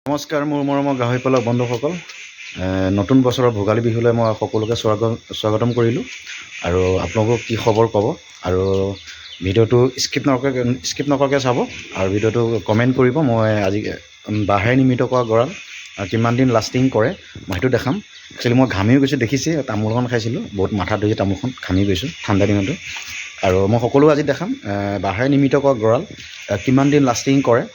নমস্কাৰ মোৰ মৰমৰ গাহৰি পালক বন্ধুসকল, নতুন বছৰৰ ভোগালী বিহুলৈ মই সকলোকে স্বাগতম কৰিলোঁ। আৰু আপোনালোকক কি খবৰ ক'ব, আৰু ভিডিঅ'টো স্কিপ নকৰাকৈ চাব, আৰু ভিডিঅ'টো কমেণ্ট কৰিব। মই আজি বাঁহেৰে নিৰ্মিত কৰা গঁৰাল কিমান দিন লাষ্টিং কৰে মই সেইটো দেখাম। একচুৱেলি মই ঘামিও গৈছোঁ, দেখিছে তামোলখন খাইছিলোঁ, বহুত মাথা ধৰি তামোলখন ঘামি গৈছোঁ ঠাণ্ডা দিনতো। আৰু মই সকলো আজি দেখাম বাঁহেৰে নিৰ্মিত কৰা গঁৰাল কিমান দিন লাষ্টিং কৰে।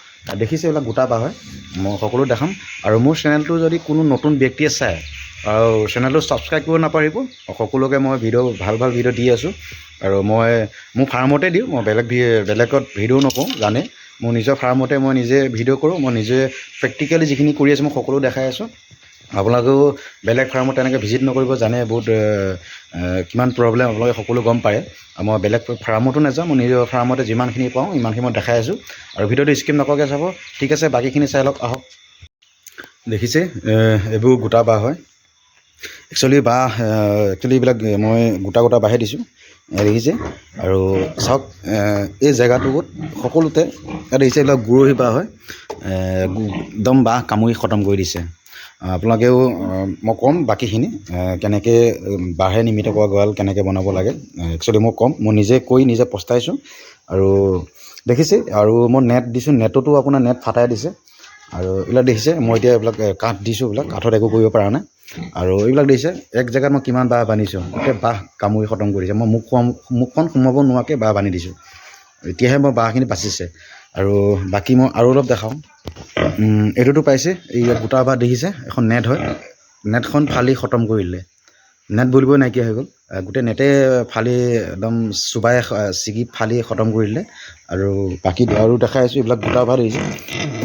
দেখিছে এইবিলাক গোটা বাঁহ হয়, মই সকলো দেখাম। আৰু মোৰ চেনেলটো যদি কোনো নতুন ব্যক্তিয়ে চায় আৰু চেনেলটো ছাবস্ক্ৰাইব কৰিব নাপাৰিব। সকলোকে মই ভাল ভিডিঅ' দি আছোঁ, আৰু মই মোৰ ফাৰ্মতে দিওঁ, মই বেলেগত ভিডিঅ' নকৰোঁ। জানে মোৰ নিজৰ ফাৰ্মতে মই নিজে ভিডিঅ' কৰোঁ, মই নিজে প্ৰেক্টিকেলি যিখিনি কৰি আছোঁ মই সকলো দেখাই আছোঁ। আপোনালোকেও বেলেগ ফাৰ্মত তেনেকৈ ভিজিট নকৰিব, জানে বহুত কিমান প্ৰব্লেম আপোনালোকে সকলো গম পায়। মই বেলেগ ফাৰ্মতো নাযাওঁ, মই নিজৰ ফাৰ্মতে যিমানখিনি পাওঁ ইমানখিনি মই দেখাই আছোঁ। আৰু ভিডিঅ'টো স্কিপ নকৰাকৈ চাব। ঠিক আছে, বাকীখিনি চাই লওক, আহক। দেখিছে এইবোৰ গোটা বাঁহ হয়। একচুৱেলি এইবিলাক মই গোটা বাঁহে দিছোঁ, দেখিছে। আৰু চাওক এই জেগাটোত সকলোতে দেখিছে এইবিলাক গুৰহি বাঁহ হয়, একদম বাঁহ কামুৰি খতম কৰি দিছে। আপোনালোকেও মই ক'ম বাকীখিনি কেনেকৈ বাঁহেৰে নিৰ্মিত কৰা গঁৰাল কেনেকৈ বনাব লাগে। একচুৱেলি মই ক'ম, মই নিজে পস্তাইছোঁ। আৰু দেখিছে, আৰু মই নেট দিছোঁ, নেটতো আপোনাৰ নেট ফাটাই দিছে। আৰু এইবিলাক দেখিছে, মই এতিয়া এইবিলাক কাঠ দিছোঁ, এইবিলাক কাঠত একো কৰিব পৰা নাই। আৰু এইবিলাক দেখিছে এক জেগাত মই কিমান বাঁহ বান্ধিছোঁ, গোটেই বাঁহ কামুৰি খতম কৰি দিছে। মই মুখখন সোমাব নোৱাৰাকৈ বাঁহ বান্ধি দিছোঁ, এতিয়াহে মই বাঁহখিনি বাচিছে। আৰু বাকী মই আৰু অলপ দেখাওঁ। এইটোতো পাইছে, এই গোটা বাঁহ দেখিছে, এখন নেট হয়, নেটখন ফালি খতম কৰি দিলে। নেট বুলিবই নাইকিয়া হৈ গ'ল, গোটেই নেটে ফালি একদম চুবাই ছিগি ফালি খতম কৰি দিলে। আৰু বাকী আৰু দেখাই আছোঁ, এইবিলাক গোটা বাঁহ দেখিছে,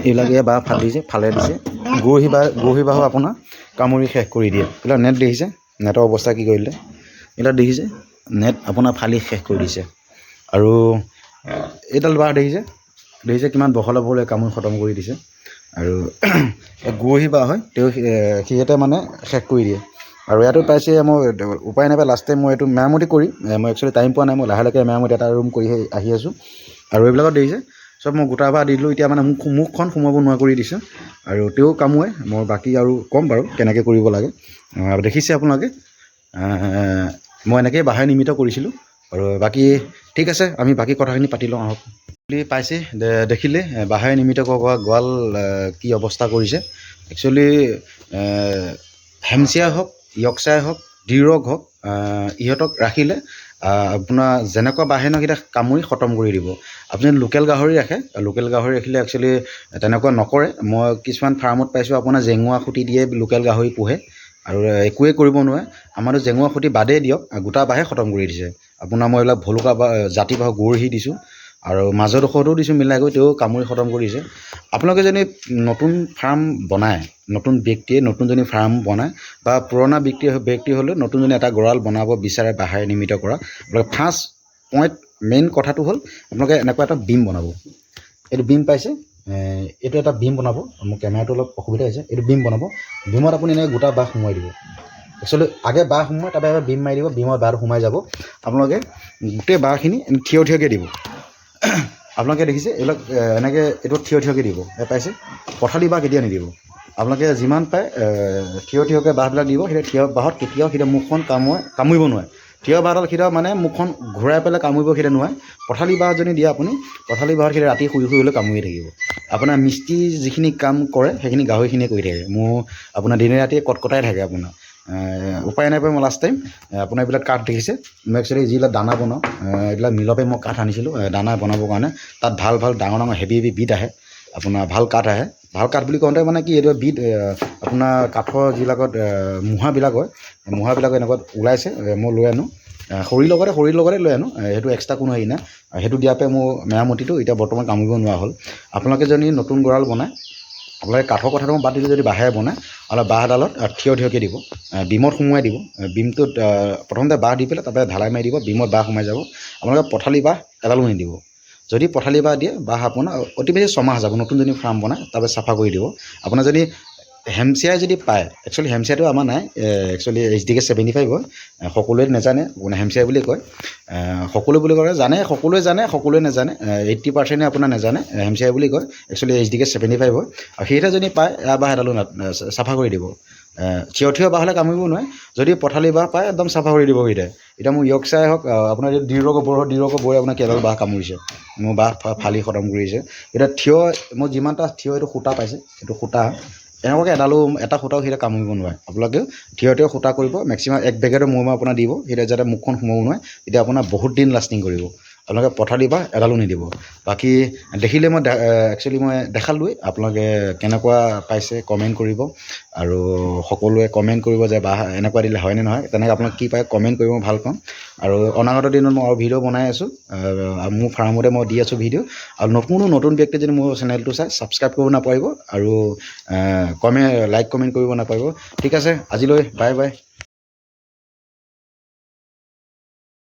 এইবিলাক বাঁহ ফালে দিছে। গুৰহি বাঁহো আপোনাৰ কামুৰি শেষ কৰি দিয়ে। এইবিলাক নেট দেখিছে, নেটৰ অৱস্থা কি কৰিলে। এইবিলাক দেখিছে, নেট আপোনাৰ ফালি শেষ কৰি দিছে। আৰু এইডাল বাঁহ দেখিছে কিমান বহলে কামুৰি খতম কৰি দিছে। আৰু গুৰহি বাঁহ হয়, সিহঁতে মানে শেষ কৰি দিয়ে। আৰু ইয়াতো পাইছে, মই উপায় নাপাই লাষ্ট টাইম মই এইটো মেৰামতি কৰি, মই একচুৱেলি টাইম পোৱা নাই, মই লাহে মেৰামতি এটা ৰুম কৰি আহি আছোঁ। আৰু এইবিলাকত দেখিছে চব মই গোটা বাঁহ দি দিলোঁ, এতিয়া মানে মুখখন সোমাব নোৱাৰা কৰি দিছে। আৰু তেওঁ কামুৱে, মই বাকী আৰু ক'ম বাৰু কেনেকৈ কৰিব লাগে। দেখিছে আপোনালোকে, মই এনেকৈয়ে বাঁহেৰে নিৰ্মিত কৰিছিলোঁ। আৰু বাকী ঠিক আছে, আমি বাকী কথাখিনি পাতি লওঁ, আহক। পাইছে দেখিলে বাঁহেৰে নিৰ্মিত কৰা গঁৰাল কি অৱস্থা কৰিছে। একচুৱেলি হেমচিয়াৰ হওক, য়ক্সাই হওক, ডিৰক হওক, ইহঁতক ৰাখিলে আপোনাৰ যেনেকুৱা বাঁহে নহওক এতিয়া কামুৰি খতম কৰি দিব। আপুনি লোকেল গাহৰি ৰাখিলে একচুৱেলি তেনেকুৱা নকৰে। মই কিছুমান ফাৰ্মত পাইছোঁ আপোনাৰ জেঙুৱা খুঁটি দিয়ে লোকেল গাহৰি পোহে, আৰু একোৱে কৰিব নোৱাৰে। আমাৰতো জেঙুৱা খুঁটি বাদেই দিয়ক, গোটা বাঁহে খতম কৰি দিছে। আপোনাৰ মই এইবিলাক ভলুকা বা জাতি বাঁহ গুৰহি দিছোঁ, আৰু মাজৰডোখৰতো দিছোঁ মিলাই কৰি, তেওঁ কামুৰি খতম কৰি দিছে। আপোনালোকে যদি নতুন ফাৰ্ম বনায়, নতুন ব্যক্তিয়ে নতুন যদি ফাৰ্ম বনায়, বা পুৰণা ব্যক্তি হ'লেও নতুন যদি এটা গঁৰাল বনাব বিচাৰে বাঁহেৰে নিৰ্মিত কৰা, আপোনালোকে ফাৰ্ষ্ট পইণ্ট মেইন কথাটো হ'ল আপোনালোকে এনেকুৱা এটা বিম বনাব। এইটো বিম পাইছে, এইটো এটা বিম বনাব। মোৰ কেমেৰাটো অলপ অসুবিধা হৈছে, এইটো বিম বনাব। বিমত আপুনি এনেকৈ গোটা বাঁহ সোমোৱাই দিব। একচুৱেলি আগে বাঁহ সোমোৱাই, তাৰপৰা এবাৰ বিম মাৰি দিব, বিমত বাঁহটো সোমাই যাব। আপোনালোকে গোটেই বাঁহখিনি থিয়কৈ দিব। আপোনালোকে দেখিছে এইবিলাক এনেকৈ এইটো থিয়কৈ দিব, পাইছে। পথালি বাঁহ কেতিয়াও নিদিব। আপোনালোকে যিমান পাৰে থিয়কৈ বাঁহবিলাক দিব। সেই থিয় বাঁহত কেতিয়াও মুখখন কামুৰিব নোৱাৰে। থিয় বাঁহডাল মানে মুখখন ঘূৰাই পেলাই কামুৰিব নোৱাৰে। পথালি বাঁহ যদি দিয়ে আপুনি, পথালি বাঁহত ৰাতি শুই হ'লেও কামুৰি থাকিব। আপোনাৰ মিস্ত্ৰী যিখিনি কাম কৰে সেইখিনি গাহৰিখিনিয়ে কৰি থাকে। মোৰ আপোনাৰ দিনে ৰাতিয়ে কটকটাই থাকে। আপোনাৰ উপায় নাই পাই মই লাষ্ট টাইম আপোনাৰ এইবিলাক কাঠ দেখিছে, মই একচুৱেলি যিবিলাক দানা বনাওঁ, এইবিলাক মিলতে মই কাঠ আনিছিলোঁ দানা বনাবৰ কাৰণে। তাত ভাল ডাঙৰ হেভি বিট আহে, আপোনাৰ ভাল কাঠ আহে। ভাল কাঠ বুলি কওঁতে মানে কি, এইটো বিট আপোনাৰ কাঠৰ যিবিলাকত মূঢ়াবিলাক হয়, মূঢ়াবিলাক এনেকুৱা ওলাইছে, মই লৈ আনো। খৰিৰ লগতে লৈ আনো, সেইটো এক্সট্ৰা কোনো হেৰি নাই। সেইটো দিয়াৰ পৰা মোৰ মেৰামতিটো এতিয়া বৰ্তমান কামুৰিব নোৱাৰা হ'ল। আপোনালোকে যদি নতুন গঁৰাল বনায়, আপোনালোকে কাঠৰ কথাটো মই বাদ দিলোঁ, যদি বাঁহেৰে বনায় অলপ বাঁহডালত থিয়কৈ দিব, বিমত সোমোৱাই দিব। বিমটোত প্ৰথমতে বাঁহ দি পেলাই তাৰপৰা ঢালাই মাৰি দিব, বিমত বাঁহ সোমাই যাব। আপোনালোকে পথালি বাঁহ এডালো নিদিব। যদি পথালি বাঁহ দিয়ে, বাঁহ আপোনাৰ অতি বেছি 6 মাহ যাব। নতুন যদি ফাৰ্ম বনায় তাৰপৰা চাফা কৰি দিব। আপোনাৰ যদি হেমচিয়াৰ যদি পায়, একচুৱেলি হেমচিয়াৰটো আমাৰ নাই, একচুৱেলি HDK 75 হয়, সকলোৱে নাজানে, মানে হেমচিয়াৰ বুলি কয়, সকলো বুলি কয় জানে, সকলোৱে নাজানে, 80% আপোনাৰ নাজানে, হেমচিয়াৰ বুলি কয়, একচুৱেলি HDK 75 হয়। আৰু সেইটা যদি পায় বাঁহ এডালো চাফা কৰি দিব, থিয় বাঁহ হ'লে কামুৰিব নোৱাৰে, যদি পথালি বাঁহ পায় একদম চাফা কৰি দিব সেইটাই। এতিয়া মোৰ য়ৰ্কশ্বায়াৰ হওক, আপোনাৰ ডিৰক বৈ আপোনাৰ কেইডাল বাঁহ কামুৰিছে, মোৰ বাঁহ ফালি খতম কৰিছে। এতিয়া থিয়, মই যিমানটা থিয় এইটো সূতা পাইছে, এইটো সূতা এনেকুৱাকৈ এটা সূতাও সেইটা কামুৰিব নোৱাৰে। আপোনালোকেও থিয় সূতা কৰিব, মেক্সিমাম 1 বেগেটৰ মূৰে আপোনাৰ দিব, সেইটা যাতে মুখখন সোমাব নোৱাৰে, তেতিয়া আপোনাৰ বহুত দিন লাষ্টিং কৰিব। আপোনালোকে পথালি বাঁহ এডালো নিদিব। বাকী দেখিলে মই একচুৱেলি মই দেখালোঁৱেই, আপোনালোকে কেনেকুৱা পাইছে কমেণ্ট কৰিব, আৰু সকলোৱে কমেণ্ট কৰিব যে বাঁহ এনেকুৱা দিলে হয়নে নহয়, তেনেকৈ আপোনালোকে কি পায় কমেণ্ট কৰিব, মই ভাল পাম। আৰু অনাগত দিনত মই আৰু ভিডিঅ' বনাই আছোঁ, মোৰ ফাৰ্মতে মই দি আছোঁ ভিডিঅ'। আৰু নতুন ব্যক্তি যদি মোৰ চেনেলটো চাই ছাবস্ক্ৰাইব কৰিব নাপাহৰিব, আৰু লাইক কমেণ্ট কৰিব নাপাহৰিব। ঠিক আছে, আজিলৈ বাই বাই।